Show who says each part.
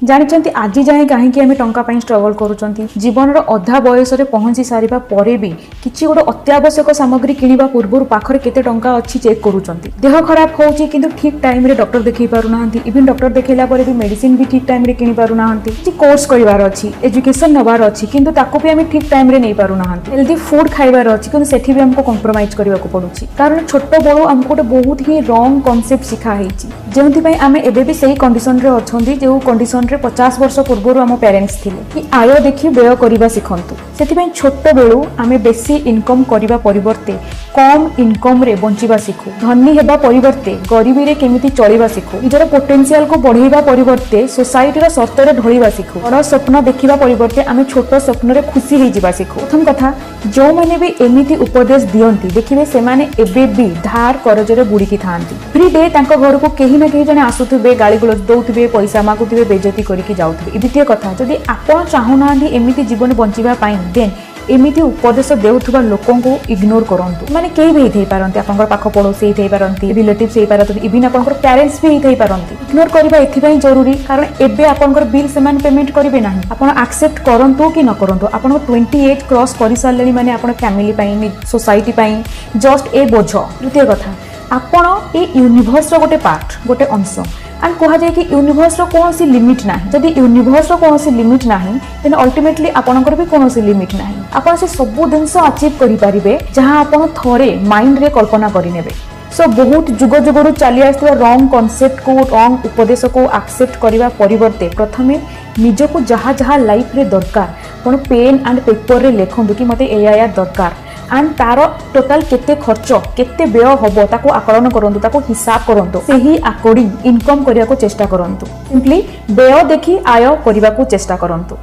Speaker 1: ଜାଣିଛନ୍ତି ଆଜି ଯାଏ କାହିଁକି ଆମେ ଟଙ୍କା ପାଇଁ ଷ୍ଟ୍ରଗଲ କରୁଛନ୍ତି ଜୀବନର ଅଧା ବୟସରେ ପହଞ୍ଚି ସାରିବା ପରେ ବି କିଛି ଗୋଟେ ଅତ୍ୟାବଶ୍ୟକ ସାମଗ୍ରୀ କିଣିବା ପୂର୍ବରୁ ପାଖରେ କେତେ ଟଙ୍କା ଅଛି ଚେକ୍ କରୁଛନ୍ତି ଦେହ ଖରାପ ହେଉଛି କିନ୍ତୁ ଠିକ୍ ଟାଇମରେ ଡକ୍ଟର ଦେଖେଇ ପାରୁନାହାନ୍ତି ଇଭେନ୍ ଡକ୍ଟର ଦେଖେଇଲା ପରେ ବି ମେଡିସିନ ବି ଠିକ୍ ଟାଇମରେ କିଣି ପାରୁନାହାନ୍ତି କିଛି କୋର୍ସ କରିବାର ଅଛି ଏଜୁକେସନ ନେବାର ଅଛି କିନ୍ତୁ ତାକୁ ବି ଆମେ ଠିକ୍ ଟାଇମରେ ନେଇ ପାରୁନାହାନ୍ତି ହେଲ୍ଦି ଫୁଡ ଖାଇବାର ଅଛି କିନ୍ତୁ ସେଠି ବି ଆମକୁ କମ୍ପ୍ରମାଇଜ କରିବାକୁ ପଡୁଛି କାରଣ ଛୋଟ ବେଳୁ ଆମକୁ ଗୋଟେ ବହୁତ ହିଁ ରଙ୍ଗ କନସେପ୍ଟ ଶିଖା ହେଇଛି ଯେଉଁଥିପାଇଁ ଆମେ ଏବେ ବି ସେଇ କଣ୍ଡିସନରେ ଅଛନ୍ତି ଯେଉଁ କଣ୍ଡିସନ 50 वर्ष पूर्व आम पेरेंट्स थिले कि आय देखि व्यय करबा सिखंतु सेथिबें छोट बेलू आमे बेसी इनकम करबा परिवर्ते कम इनकम रे बंचिबा सिखु धनी हेबा परिवर्ते गरीबी रे केमिति चलिबा सिखु निजर पोटेंशियल को बढ़ेबा परिवर्ते सोसाइटी रा शर्त रे ढळिबा सिखु बड़ स्वप्न देखिबा परिवर्ते आमे छोट स्वप्न रे खुशी हे जिबा सिखु प्रथम कथा जो माने भी एमिति उपदेश दियंती देखिबे से माने एबे भी धार करज रे बुड़ी की थांती फ्री डे तांको घर को केही ना केही जने आसुथबे गाली गुलज दउथबे पैसा मागुथबे बेइज्जती करके जाउथबे द्वितीय कथा जदि आपण चाहुनांदी एमिति जीवन बंचिबा पाई देन एमिति उपदेश देउथबा लोकन को इग्नोर करंतु माने केही भी हेथै पारंती आपनकर पाख पड़ोसी हेथै पारंती रिलेटिव्स हे पारंती इवन आपनकर पेरेंट्स भी हेथै पारंती इग्नोर करबा एथिबा जरूरी कारण एबे आपनकर बिल सेमान पेमेंट करिवे नाही आपण एक्सेप्ट करंतु कि न करंतु आपण 28 क्रॉस करि सारलेनी माने आपण family pi society pi just a बोझ तृतीय कथा आपण ए यूनिवर्स रो गोटे पार्ट गोटे अंश एंड कह जाए कि यूनिवर्स रो कौन सी लिमिट ना जदि यूनिवर्स रो कौन सी लिमिट ना देन अल्टीमेटली आपनकर भी कौन सी लिमिट ना आपन से सब जिनस अचीव करि पारिबे जहां आपन थोरे माइंड रे कल्पना करि नेबे सो बहुत जुग जुगरु चली आसथिबा रॉन्ग कांसेप्ट को रॉन्ग उपदेश को एक्सेप्ट करबा परिवर्ते प्रथमे निजको जहा जहा लाइफ रे दरकार कोन पेन एंड पेपर रे लेखंदु कि मते एया दरकार एंड तार टोटाल केते खर्च केते व्यय होबो ताको आकलन करंतु ताको हिसाब करंतु सेही अकॉर्डिंग इनकम करिया को चेष्टा करंतु सिंपली व्यय देखि आय करिवा को चेष्टा करंतु।